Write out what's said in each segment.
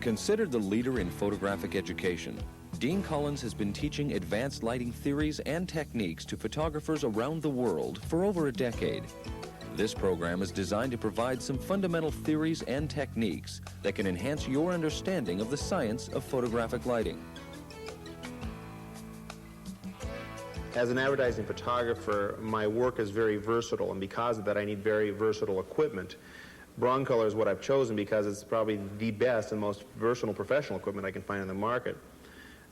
Considered the leader in photographic education, Dean Collins has been teaching advanced lighting theories and techniques to photographers around the world for over a decade. This program is designed to provide some fundamental theories and techniques that can enhance your understanding of the science of photographic lighting. As an advertising photographer, my work is very versatile, and because of that I need very versatile equipment. Broncolor is what I've chosen because it's probably the best and most versatile professional equipment I can find in the market.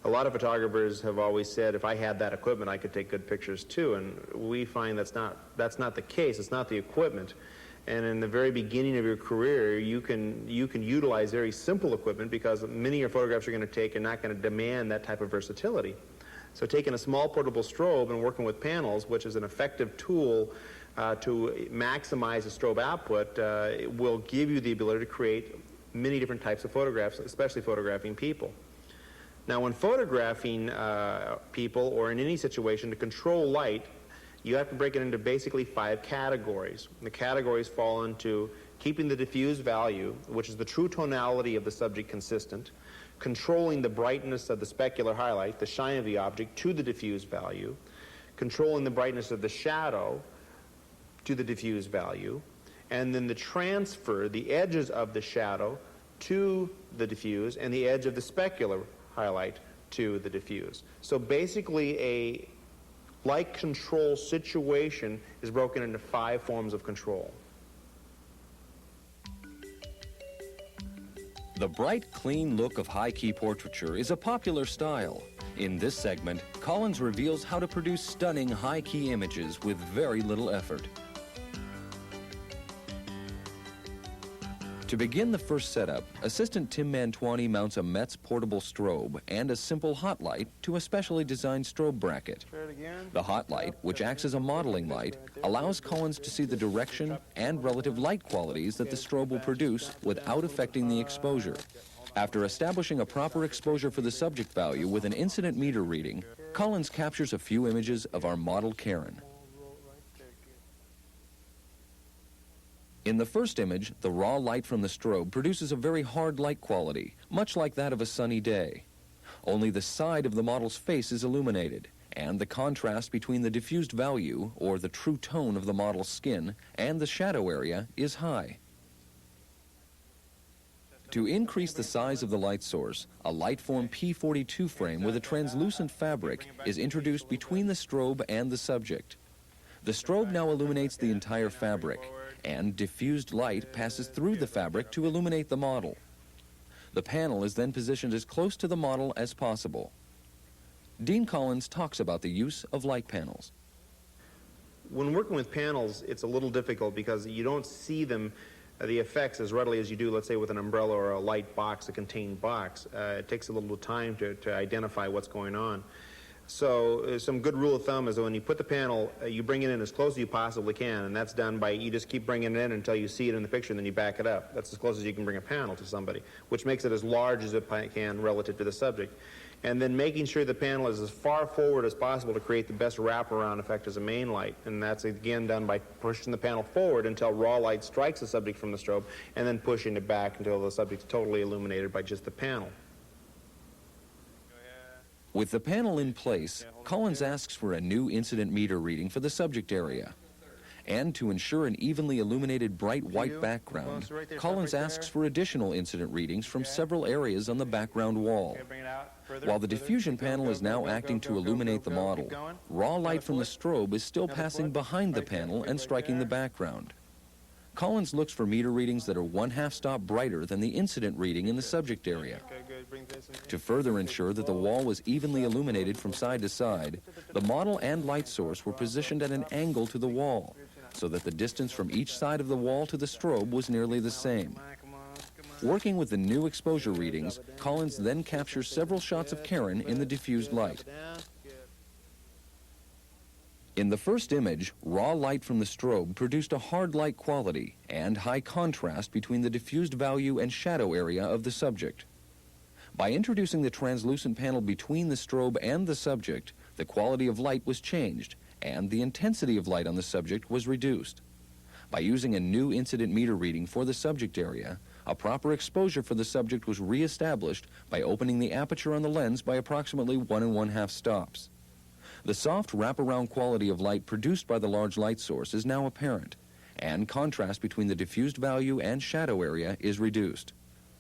A lot of photographers have always said if I had that equipment I could take good pictures too, and we find that's not the case. It's not the equipment. And in the very beginning of your career you can utilize very simple equipment because many of your photographs you're going to take are not going to demand that type of versatility. So taking a small portable strobe and working with panels, which is an effective tool to maximize the strobe output, it will give you the ability to create many different types of photographs, especially photographing people. Now, when photographing people or in any situation, to control light, you have to break it into basically 5 categories. The categories fall into keeping the diffuse value, which is the true tonality of the subject, consistent, controlling the brightness of the specular highlight, the shine of the object, to the diffuse value, controlling the brightness of the shadow to the diffuse value, and then the transfer, the edges of the shadow to the diffuse, and the edge of the specular highlight to the diffuse. So basically a light control situation is broken into 5 forms of control. The bright, clean look of high-key portraiture is a popular style. In this segment, Collins reveals how to produce stunning high-key images with very little effort. To begin the first setup, assistant Tim Mantuani mounts a Metz portable strobe and a simple hot light to a specially designed strobe bracket. The hot light, which acts as a modeling light, allows Collins to see the direction and relative light qualities that the strobe will produce without affecting the exposure. After establishing a proper exposure for the subject value with an incident meter reading, Collins captures a few images of our model Karen. In the first image, the raw light from the strobe produces a very hard light quality, much like that of a sunny day. Only the side of the model's face is illuminated, and the contrast between the diffused value, or the true tone of the model's skin, and the shadow area is high. To increase the size of the light source, a Lightform P42 frame with a translucent fabric is introduced between the strobe and the subject. The strobe now illuminates the entire fabric, and diffused light passes through the fabric to illuminate the model. The panel is then positioned as close to the model as possible. Dean Collins talks about the use of light panels. When working with panels, it's a little difficult because you don't see them, the effects, as readily as you do, let's say, with an umbrella or a light box, a contained box. It takes a little time to identify what's going on. So some good rule of thumb is that when you put the panel, you bring it in as close as you possibly can, and that's done by, you just keep bringing it in until you see it in the picture, and then you back it up. That's as close as you can bring a panel to somebody, which makes it as large as it can relative to the subject. And then making sure the panel is as far forward as possible to create the best wraparound effect as a main light. And that's again done by pushing the panel forward until raw light strikes the subject from the strobe, and then pushing it back until the subject is totally illuminated by just the panel. With the panel in place, Collins asks for a new incident meter reading for the subject area. And to ensure an evenly illuminated bright white background, Collins asks for additional incident readings from several areas on the background wall. While the diffusion panel is now acting to illuminate the model, raw light from the strobe is still passing behind the panel and striking the background. Collins looks for meter readings that are 1/2 stop brighter than the incident reading in the subject area. To further ensure that the wall was evenly illuminated from side to side, the model and light source were positioned at an angle to the wall, so that the distance from each side of the wall to the strobe was nearly the same. Working with the new exposure readings, Collins then captures several shots of Karen in the diffused light. In the first image, raw light from the strobe produced a hard light quality and high contrast between the diffused value and shadow area of the subject. By introducing the translucent panel between the strobe and the subject, the quality of light was changed and the intensity of light on the subject was reduced. By using a new incident meter reading for the subject area, A proper exposure for the subject was re-established by opening the aperture on the lens by approximately 1 1/2 stops. The soft wraparound quality of light produced by the large light source is now apparent, and contrast between the diffused value and shadow area is reduced.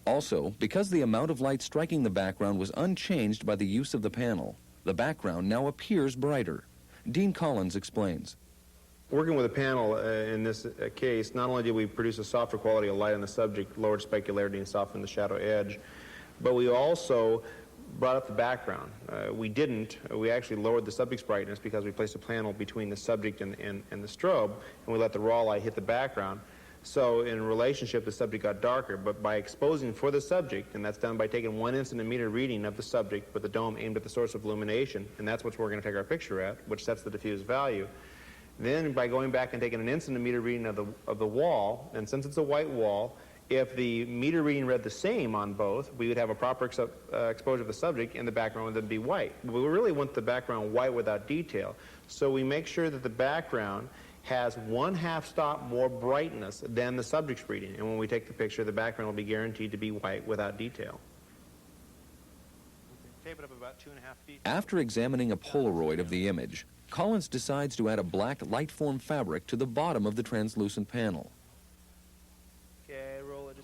Also, because the amount of light striking the background was unchanged by the use of the panel, the background now appears brighter. Dean Collins explains. Working with a panel in this case, not only did we produce a softer quality of light on the subject, lowered specularity and softened the shadow edge, but we also brought up the background. We actually lowered the subject's brightness because we placed a panel between the subject and the strobe, and we let the raw light hit the background. So in relationship, the subject got darker, but by exposing for the subject, and that's done by taking 1 incident meter reading of the subject with the dome aimed at the source of illumination, and that's what we're going to take our picture at, which sets the diffused value. Then by going back and taking an incident meter reading of the wall, and since it's a white wall, if the meter reading read the same on both, we would have a proper exposure of the subject, and the background would then be white. But we really want the background white without detail. So we make sure that the background has 1/2 stop more brightness than the subject's reading. And when we take the picture, the background will be guaranteed to be white without detail. Tape it up about 2.5 feet. After examining a Polaroid of the image, Collins decides to add a black light-form fabric to the bottom of the translucent panel.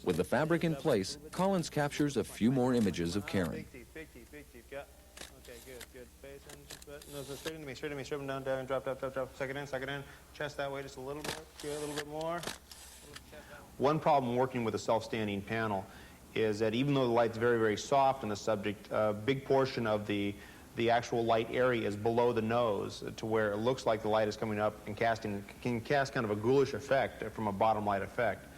With the fabric in place, Collins captures a few more images of Karen. Big teeth, big teeth, big teeth. Yeah. Okay, good. Face in, nose straight into me, straight them down, drop. Suck it in. Chest that way just a little bit. Good, a little bit more. One problem working with a self-standing panel is that even though the light's very, very soft in the subject, a big portion of the actual light area is below the nose to where it looks like the light is coming up and can cast kind of a ghoulish effect from a bottom light effect.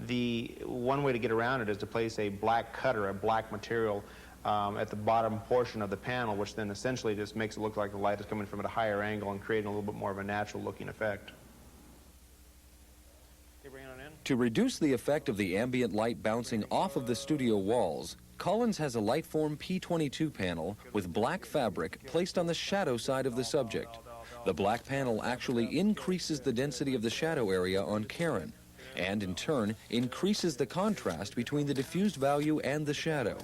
The one way to get around it is to place a black cutter, a black material, at the bottom portion of the panel, which then essentially just makes it look like the light is coming from at a higher angle and creating a little bit more of a natural looking effect. Okay, bring it on in. To reduce the effect of the ambient light bouncing off of the studio walls, Collins has a Lightform P22 panel with black fabric placed on the shadow side of the subject. The black panel actually increases the density of the shadow area on Karen, and in turn increases the contrast between the diffused value and the shadow.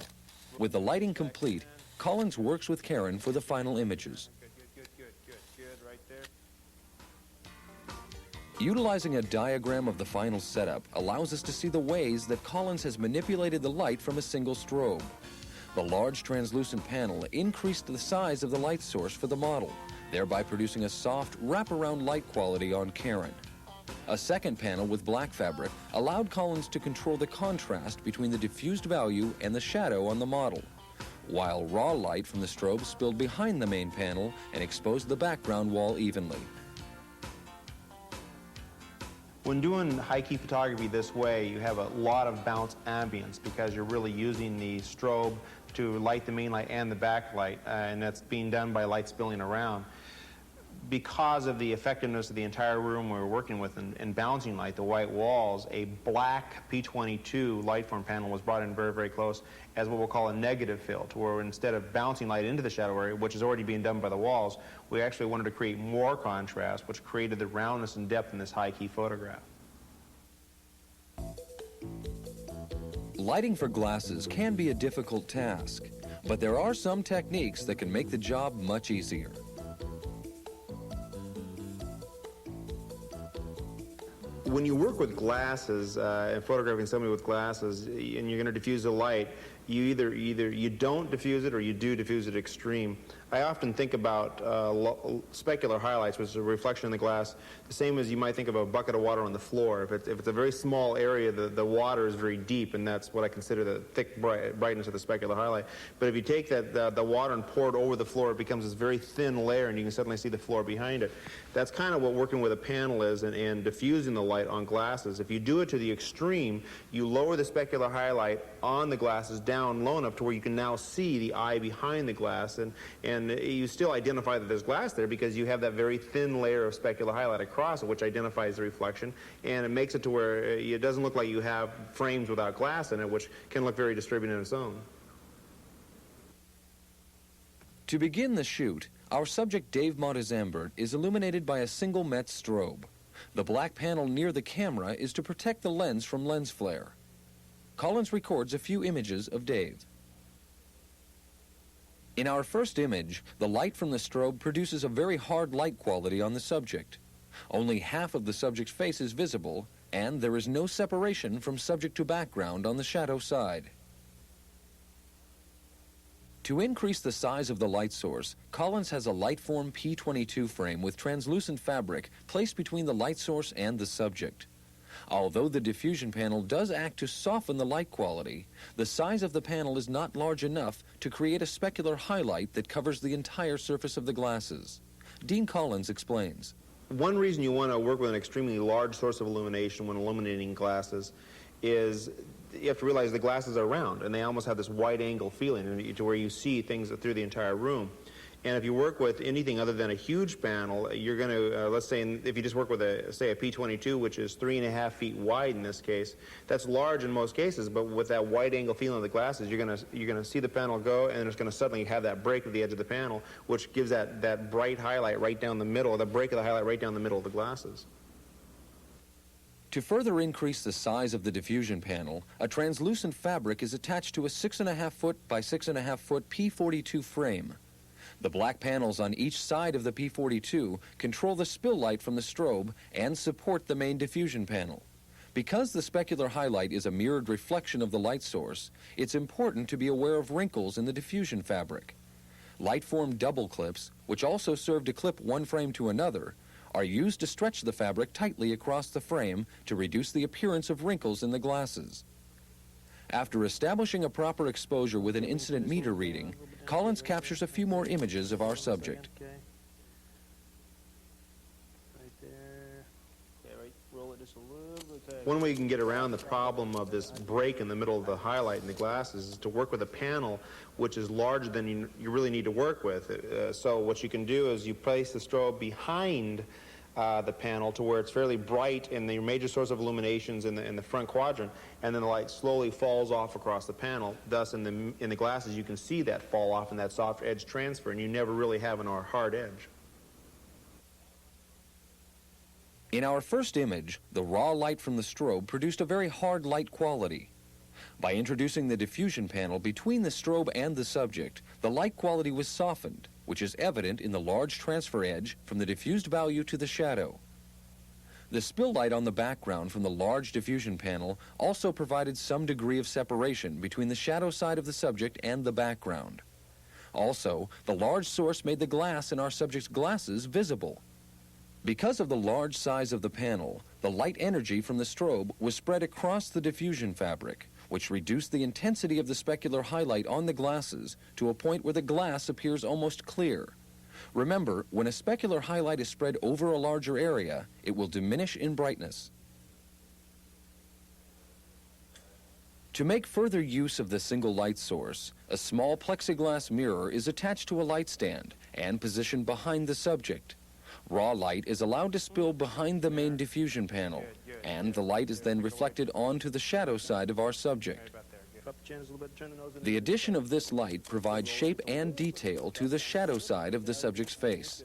With the lighting complete, Collins works with Karen for the final images. Good, right there. Utilizing a diagram of the final setup allows us to see the ways that Collins has manipulated the light from a single strobe. The large translucent panel increased the size of the light source for the model, thereby producing a soft wraparound light quality on Karen. A second panel with black fabric allowed Collins to control the contrast between the diffused value and the shadow on the model, while raw light from the strobe spilled behind the main panel and exposed the background wall evenly. When doing high-key photography this way, you have a lot of bounce ambience because you're really using the strobe to light the main light and the backlight, and that's being done by light spilling around. Because of the effectiveness of the entire room we were working with and bouncing light, the white walls, a black P22 light form panel was brought in very, very close as what we'll call a negative fill, to where instead of bouncing light into the shadow area, which is already being done by the walls, we actually wanted to create more contrast, which created the roundness and depth in this high-key photograph. Lighting for glasses can be a difficult task, but there are some techniques that can make the job much easier. When you work with glasses and photographing somebody with glasses and you're going to diffuse the light, you either you don't diffuse it or you do diffuse it extreme. I often think about specular highlights, which is a reflection in the glass, the same as you might think of a bucket of water on the floor. If it's a very small area, the water is very deep, and that's what I consider the thick brightness of the specular highlight. But if you take the water and pour it over the floor, it becomes this very thin layer, and you can suddenly see the floor behind it. That's kind of what working with a panel is and diffusing the light on glasses. If you do it to the extreme, you lower the specular highlight on the glasses down low enough to where you can now see the eye behind the glass, and you still identify that there's glass there because you have that very thin layer of specular highlight across it, which identifies the reflection, and it makes it to where it doesn't look like you have frames without glass in it, which can look very disturbing in its own. To begin the shoot, our subject Dave Montezambert is illuminated by a single Metz strobe. The black panel near the camera is to protect the lens from lens flare. Collins records a few images of Dave. In our first image, the light from the strobe produces a very hard light quality on the subject. Only half of the subject's face is visible, and there is no separation from subject to background on the shadow side. To increase the size of the light source, Collins has a Lightform P22 frame with translucent fabric placed between the light source and the subject. Although the diffusion panel does act to soften the light quality, the size of the panel is not large enough to create a specular highlight that covers the entire surface of the glasses. Dean Collins explains. One reason you want to work with an extremely large source of illumination when illuminating glasses is you have to realize the glasses are round and they almost have this wide angle feeling to where you see things through the entire room. And if you work with anything other than a huge panel, you're going to, let's say, if you just work with say a P22, which is 3.5 feet wide in this case, that's large in most cases, but with that wide angle feeling of the glasses, you're going to see the panel go, and it's going to suddenly have that break of the edge of the panel, which gives that bright highlight right down the middle, the break of the highlight right down the middle of the glasses. To further increase the size of the diffusion panel, a translucent fabric is attached to a 6.5 foot by 6.5 foot P42 frame. The black panels on each side of the P42 control the spill light from the strobe and support the main diffusion panel. Because the specular highlight is a mirrored reflection of the light source, it's important to be aware of wrinkles in the diffusion fabric. Lightform double clips, which also serve to clip one frame to another, are used to stretch the fabric tightly across the frame to reduce the appearance of wrinkles in the glasses. After establishing a proper exposure with an incident meter reading, Collins captures a few more images of our subject. Okay. Right there. Okay, right. Roll it just a little bit. Okay. One way you can get around the problem of this break in the middle of the highlight in the glasses is to work with a panel which is larger than you really need to work with. So what you can do is you place the strobe behind the panel to where it's fairly bright in the major source of illuminations in the front quadrant, and then the light slowly falls off across the panel. Thus, in the glasses, you can see that fall off and that soft edge transfer, and you never really have a hard edge. In our first image, the raw light from the strobe produced a very hard light quality. By introducing the diffusion panel between the strobe and the subject, the light quality was softened, which is evident in the large transfer edge from the diffused value to the shadow. The spill light on the background from the large diffusion panel also provided some degree of separation between the shadow side of the subject and the background. Also, the large source made the glass in our subject's glasses visible. Because of the large size of the panel, the light energy from the strobe was spread across the diffusion fabric, which reduced the intensity of the specular highlight on the glasses to a point where the glass appears almost clear. Remember, when a specular highlight is spread over a larger area, it will diminish in brightness. To make further use of the single light source, a small plexiglass mirror is attached to a light stand and positioned behind the subject. Raw light is allowed to spill behind the main diffusion panel, and the light is then reflected onto the shadow side of our subject. The addition of this light provides shape and detail to the shadow side of the subject's face.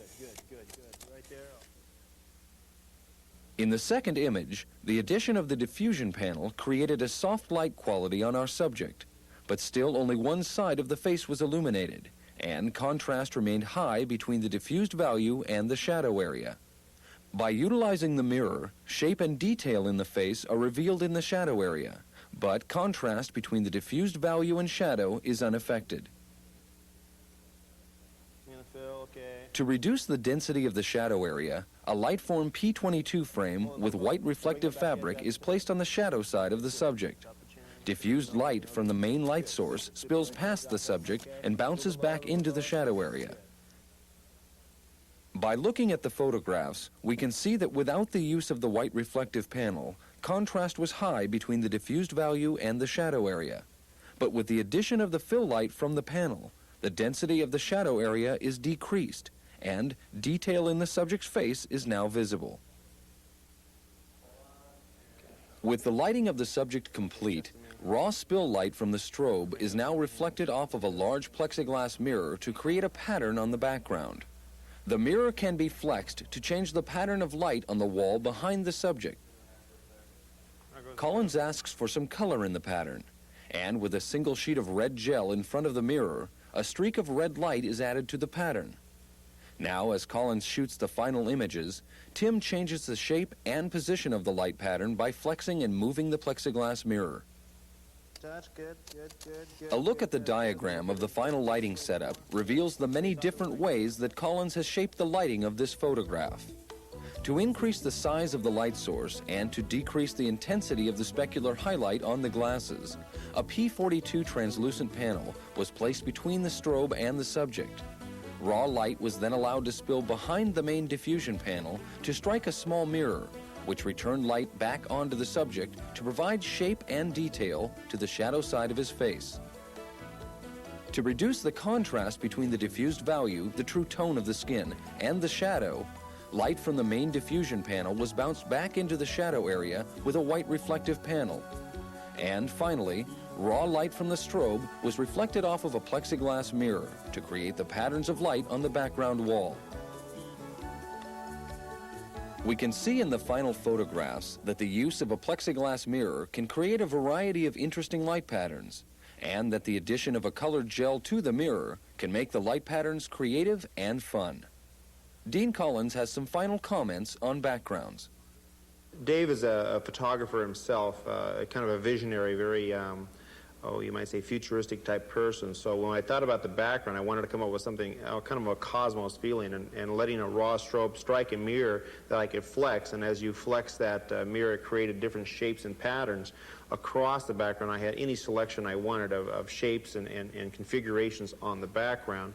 In the second image, the addition of the diffusion panel created a soft light quality on our subject, but still only one side of the face was illuminated, and contrast remained high between the diffused value and the shadow area. By utilizing the mirror, shape and detail in the face are revealed in the shadow area, but contrast between the diffused value and shadow is unaffected. To reduce the density of the shadow area, a Lightform P22 frame with white reflective fabric is placed on the shadow side of the subject. Diffused light from the main light source spills past the subject and bounces back into the shadow area. By looking at the photographs, we can see that without the use of the white reflective panel, contrast was high between the diffused value and the shadow area. But with the addition of the fill light from the panel, the density of the shadow area is decreased, and detail in the subject's face is now visible. With the lighting of the subject complete, raw spill light from the strobe is now reflected off of a large plexiglass mirror to create a pattern on the background. The mirror can be flexed to change the pattern of light on the wall behind the subject. Collins asks for some color in the pattern, and with a single sheet of red gel in front of the mirror, a streak of red light is added to the pattern. Now, as Collins shoots the final images, Tim changes the shape and position of the light pattern by flexing and moving the plexiglass mirror. That's good, good, good, good. A look at the good, diagram of the final lighting setup reveals the many different ways that Collins has shaped the lighting of this photograph. To increase the size of the light source and to decrease the intensity of the specular highlight on the glasses, a P42 translucent panel was placed between the strobe and the subject. Raw light was then allowed to spill behind the main diffusion panel to strike a small mirror, which returned light back onto the subject to provide shape and detail to the shadow side of his face. To reduce the contrast between the diffused value, the true tone of the skin, and the shadow, light from the main diffusion panel was bounced back into the shadow area with a white reflective panel. And finally, raw light from the strobe was reflected off of a plexiglass mirror to create the patterns of light on the background wall. We can see in the final photographs that the use of a plexiglass mirror can create a variety of interesting light patterns, and that the addition of a colored gel to the mirror can make the light patterns creative and fun. Dean Collins has some final comments on backgrounds. Dave is a photographer himself, kind of a visionary, very, you might say futuristic type person. So when I thought about the background, I wanted to come up with something, kind of a cosmos feeling, and letting a raw strobe strike a mirror that I could flex. And as you flex that mirror, it created different shapes and patterns across the background. I had any selection I wanted of shapes and configurations on the background.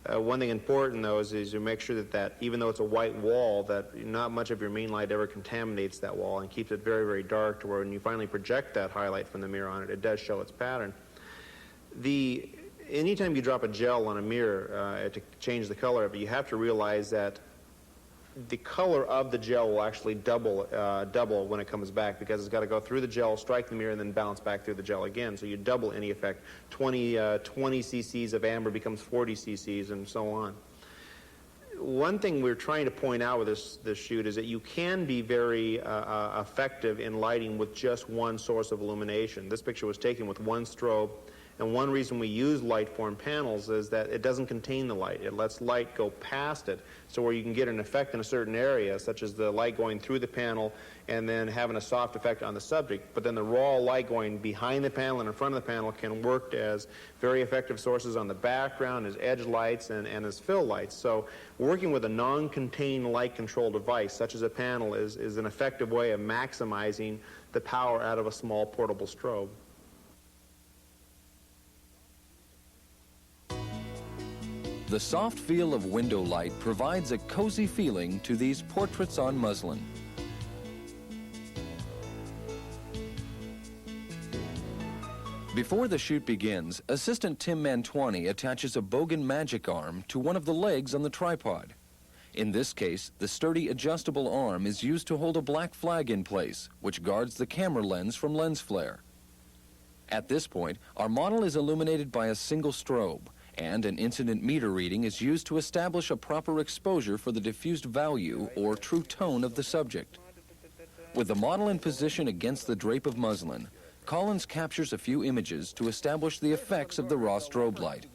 One thing important, though, is you make sure that even though it's a white wall, that not much of your main light ever contaminates that wall and keeps it very, very dark, to where when you finally project that highlight from the mirror on it, it does show its pattern. Anytime you drop a gel on a mirror to change the color of it, you have to realize that the color of the gel will actually double when it comes back, because it's got to go through the gel, strike the mirror, and then bounce back through the gel again. So you double any effect. 20 cc's of amber becomes 40 cc's, and so on. One thing we're trying to point out with this shoot is that you can be very effective in lighting with just one source of illumination. This picture was taken with one strobe. And one reason we use light-form panels is that it doesn't contain the light. It lets light go past it, so where you can get an effect in a certain area, such as the light going through the panel and then having a soft effect on the subject. But then the raw light going behind the panel and in front of the panel can work as very effective sources on the background, as edge lights and as fill lights. So working with a non-contained light control device, such as a panel, is an effective way of maximizing the power out of a small portable strobe. The soft feel of window light provides a cozy feeling to these portraits on muslin. Before the shoot begins, assistant Tim Mantuani attaches a Bogan magic arm to one of the legs on the tripod. In this case, the sturdy adjustable arm is used to hold a black flag in place, which guards the camera lens from lens flare. At this point, our model is illuminated by a single strobe, and an incident meter reading is used to establish a proper exposure for the diffused value or true tone of the subject. With the model in position against the drape of muslin, Collins captures a few images to establish the effects of the raw strobe light.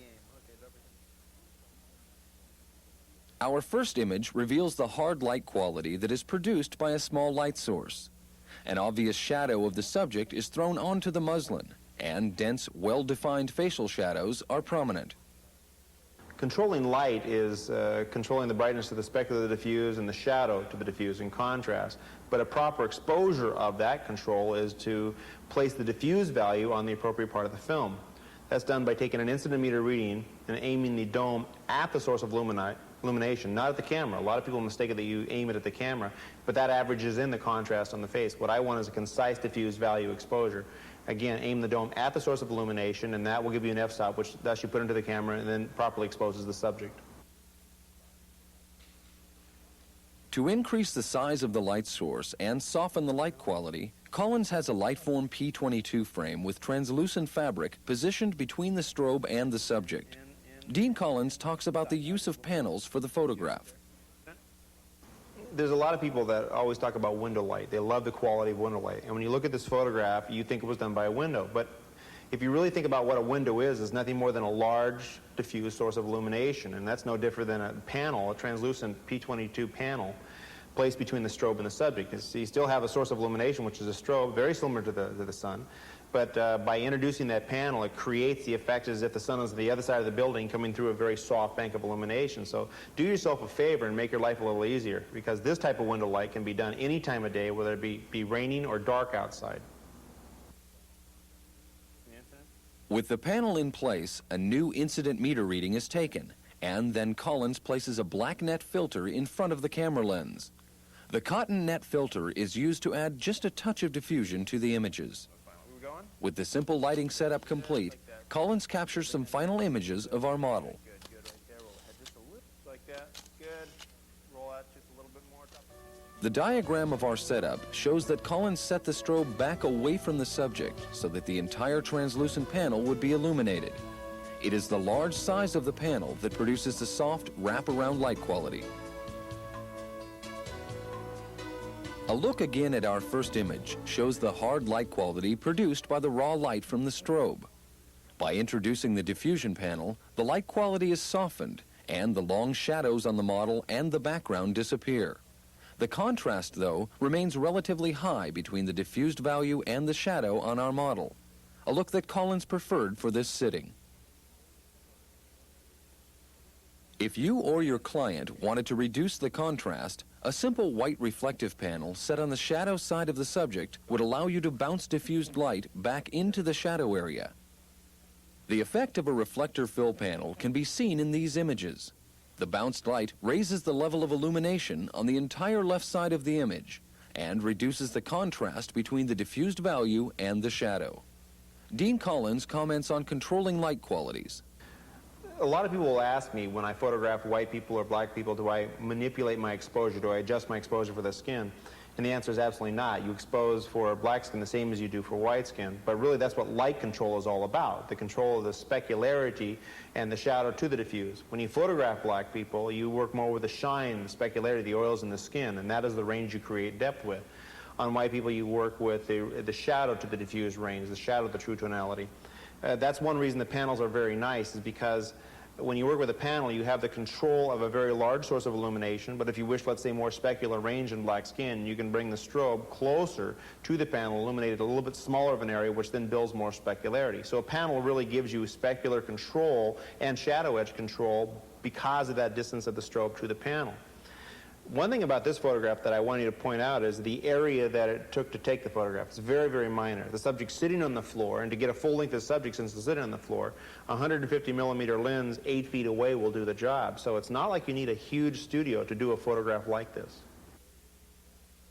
Our first image reveals the hard light quality that is produced by a small light source. An obvious shadow of the subject is thrown onto the muslin, and dense, well-defined facial shadows are prominent. Controlling light is controlling the brightness of the specular to the diffuse and the shadow to the diffuse in contrast. But a proper exposure of that control is to place the diffuse value on the appropriate part of the film. That's done by taking an incident meter reading and aiming the dome at the source of illumination, not at the camera. A lot of people mistake it that you aim it at the camera, but that averages in the contrast on the face. What I want is a concise diffuse value exposure. Again, aim the dome at the source of illumination, and that will give you an f-stop, which thus you put into the camera and then properly exposes the subject. To increase the size of the light source and soften the light quality, Collins has a Lightform P22 frame with translucent fabric positioned between the strobe and the subject. Dean Collins talks about the use of panels for the photograph. There's a lot of people that always talk about window light. They love the quality of window light. And when you look at this photograph, you think it was done by a window. But if you really think about what a window is, it's nothing more than a large diffuse source of illumination. And that's no different than a panel, a translucent P22 panel, placed between the strobe and the subject. So you still have a source of illumination, which is a strobe, very similar to the sun. But by introducing that panel, it creates the effect as if the sun is on the other side of the building coming through a very soft bank of illumination. So do yourself a favor and make your life a little easier, because this type of window light can be done any time of day, whether it be raining or dark outside. With the panel in place, a new incident meter reading is taken, and then Collins places a black net filter in front of the camera lens. The cotton net filter is used to add just a touch of diffusion to the images. With the simple lighting setup complete, Collins captures some final images of our model. The diagram of our setup shows that Collins set the strobe back away from the subject so that the entire translucent panel would be illuminated. It is the large size of the panel that produces the soft wraparound light quality. A look again at our first image shows the hard light quality produced by the raw light from the strobe. By introducing the diffusion panel, the light quality is softened and the long shadows on the model and the background disappear. The contrast, though, remains relatively high between the diffused value and the shadow on our model, a look that Collins preferred for this sitting. If you or your client wanted to reduce the contrast, a simple white reflective panel set on the shadow side of the subject would allow you to bounce diffused light back into the shadow area. The effect of a reflector fill panel can be seen in these images. The bounced light raises the level of illumination on the entire left side of the image and reduces the contrast between the diffused value and the shadow. Dean Collins comments on controlling light qualities. A lot of people will ask me when I photograph white people or black people, do I manipulate my exposure? Do I adjust my exposure for the skin? And the answer is absolutely not. You expose for black skin the same as you do for white skin. But really that's what light control is all about, the control of the specularity and the shadow to the diffuse. When you photograph black people, you work more with the shine, the specularity, the oils in the skin, and that is the range you create depth with. On white people, you work with the shadow to the diffuse range, the shadow to the true tonality. That's one reason the panels are very nice, is because when you work with a panel, you have the control of a very large source of illumination, but if you wish, let's say, more specular range in black skin, you can bring the strobe closer to the panel, illuminated a little bit smaller of an area, which then builds more specularity. So a panel really gives you specular control and shadow edge control because of that distance of the strobe to the panel. One thing about this photograph that I want you to point out is the area that it took to take the photograph. It's very, very minor. The subject's sitting on the floor, and to get a full length of the subject since it's sitting on the floor, a 150 millimeter lens 8 feet away will do the job. So it's not like you need a huge studio to do a photograph like this.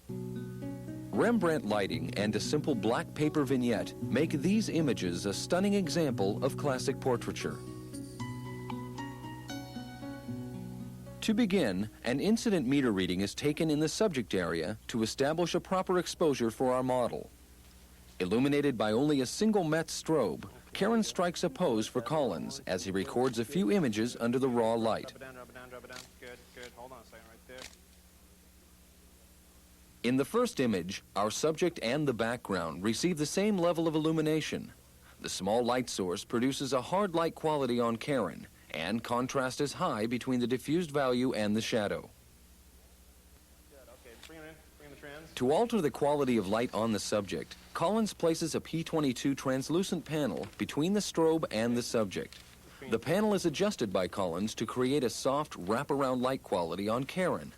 Rembrandt lighting and a simple black paper vignette make these images a stunning example of classic portraiture. To begin, an incident meter reading is taken in the subject area to establish a proper exposure for our model. Illuminated by only a single Met strobe, Karen strikes a pose for Collins as he records a few images under the raw light. Drop it down. Good. Hold on a second right there. In the first image, our subject and the background receive the same level of illumination. The small light source produces a hard light quality on Karen, and contrast is high between the diffused value and the shadow. Okay, bring the trans. To alter the quality of light on the subject, Collins places a P22 translucent panel between the strobe and the subject. The panel is adjusted by Collins to create a soft wraparound light quality on Karen.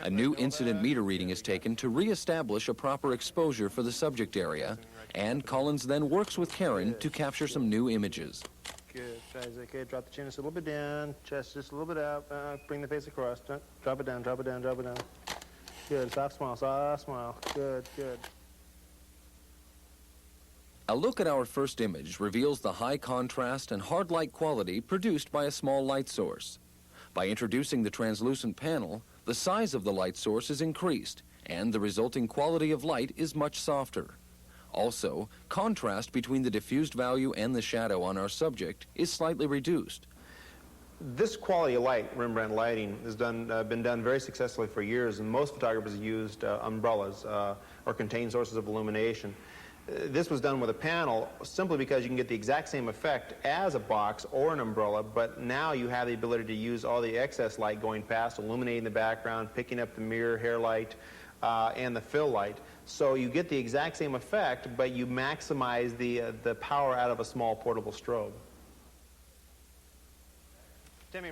A new incident meter reading is taken to re-establish a proper exposure for the subject area, and Collins then works with Karen to capture some new images. Good. Okay, drop the chin just a little bit down, chest just a little bit out, bring the face across, drop it down. Good, soft smile, good. A look at our first image reveals the high contrast and hard light quality produced by a small light source. By introducing the translucent panel, the size of the light source is increased, and the resulting quality of light is much softer. Also, contrast between the diffused value and the shadow on our subject is slightly reduced. This quality of light, Rembrandt lighting, has been done very successfully for years, and most photographers used umbrellas or contained sources of illumination. This was done with a panel simply because you can get the exact same effect as a box or an umbrella, but now you have the ability to use all the excess light going past, illuminating the background, picking up the mirror, hair light, and the fill light. So you get the exact same effect, but you maximize the power out of a small portable strobe.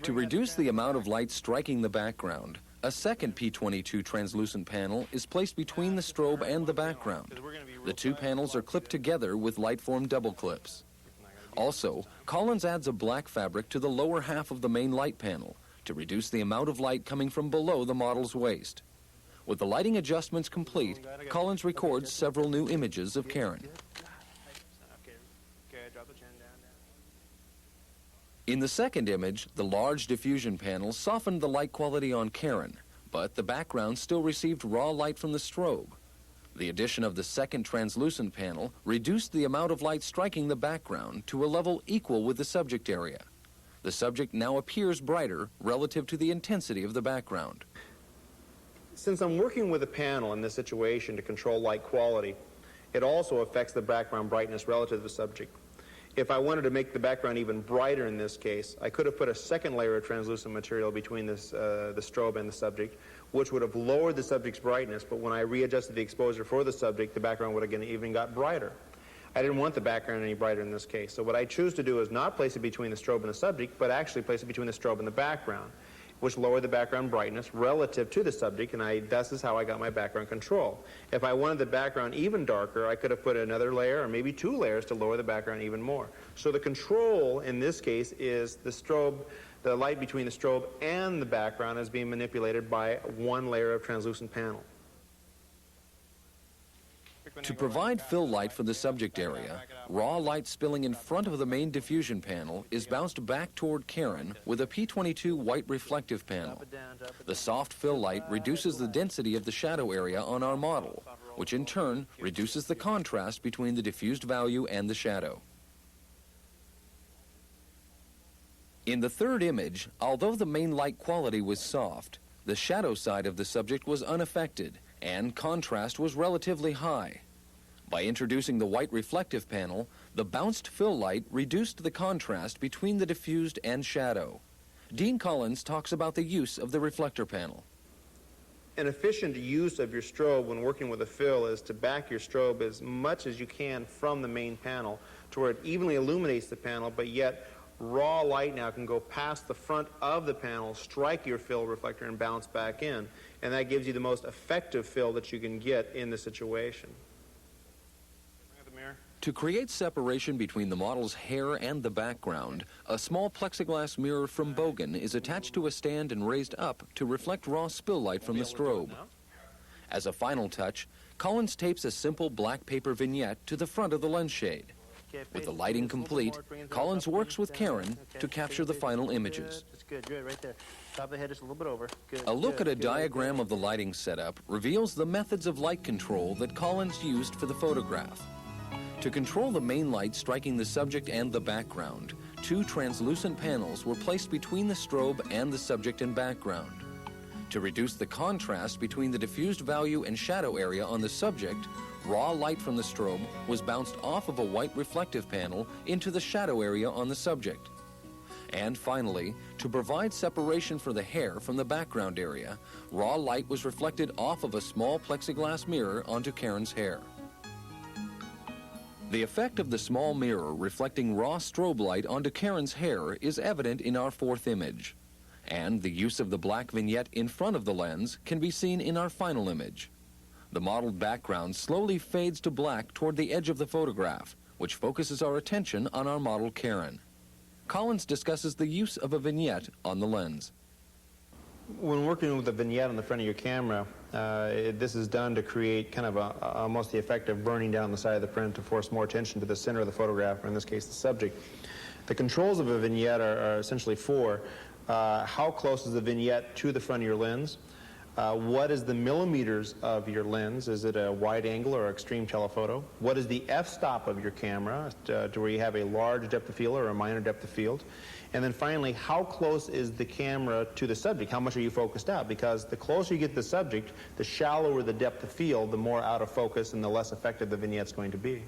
To reduce the amount of light striking the background, a second P22 translucent panel is placed between the strobe and the background. The two panels are clipped together with light-form double clips. Also, Collins adds a black fabric to the lower half of the main light panel to reduce the amount of light coming from below the model's waist. With the lighting adjustments complete, Collins records several new images of Karen. In the second image, the large diffusion panel softened the light quality on Karen, but the background still received raw light from the strobe. The addition of the second translucent panel reduced the amount of light striking the background to a level equal with the subject area. The subject now appears brighter relative to the intensity of the background. Since I'm working with a panel in this situation to control light quality, it also affects the background brightness relative to the subject. If I wanted to make the background even brighter in this case, I could have put a second layer of translucent material between the strobe and the subject, which would have lowered the subject's brightness, but when I readjusted the exposure for the subject, the background would have even got brighter. I didn't want the background any brighter in this case, so what I choose to do is not place it between the strobe and the subject, but actually place it between the strobe and the background, which lowered the background brightness relative to the subject, and this is how I got my background control. If I wanted the background even darker, I could have put another layer or maybe two layers to lower the background even more. So the control in this case is the strobe, the light between the strobe and the background is being manipulated by one layer of translucent panel. To provide fill light for the subject area, raw light spilling in front of the main diffusion panel is bounced back toward Karen with a P22 white reflective panel. The soft fill light reduces the density of the shadow area on our model, which in turn reduces the contrast between the diffused value and the shadow. In the third image, although the main light quality was soft, the shadow side of the subject was unaffected, and contrast was relatively high. By introducing the white reflective panel, the bounced fill light reduced the contrast between the diffused and shadow. Dean Collins talks about the use of the reflector panel. An efficient use of your strobe when working with a fill is to back your strobe as much as you can from the main panel to where it evenly illuminates the panel, but yet raw light now can go past the front of the panel, strike your fill reflector, and bounce back in. And that gives you the most effective fill that you can get in the situation. To create separation between the model's hair and the background, a small plexiglass mirror from Bogan is attached to a stand and raised up to reflect raw spill light from the strobe. As a final touch, Collins tapes a simple black paper vignette to the front of the lens shade. With the lighting complete, Collins works with Karen to capture the final images. That's good, right there. Top of the head just a little bit over. Good. A look at a diagram of the lighting setup reveals the methods of light control that Collins used for the photograph. To control the main light striking the subject and the background, two translucent panels were placed between the strobe and the subject and background. To reduce the contrast between the diffused value and shadow area on the subject, raw light from the strobe was bounced off of a white reflective panel into the shadow area on the subject. And finally, to provide separation for the hair from the background area, raw light was reflected off of a small plexiglass mirror onto Karen's hair. The effect of the small mirror reflecting raw strobe light onto Karen's hair is evident in our fourth image. And the use of the black vignette in front of the lens can be seen in our final image. The modeled background slowly fades to black toward the edge of the photograph, which focuses our attention on our model Karen. Collins discusses the use of a vignette on the lens. When working with a vignette on the front of your camera, this is done to create kind of almost the effect of burning down the side of the print to force more attention to the center of the photograph, or in this case the subject. The controls of a vignette are essentially four. How close is the vignette to the front of your lens? What is the millimeters of your lens? Is it a wide angle or extreme telephoto? What is the f-stop of your camera, to where you have a large depth of field or a minor depth of field? And then finally, how close is the camera to the subject? How much are you focused out? Because the closer you get to the subject, the shallower the depth of field, the more out of focus and the less effective the vignette's going to be.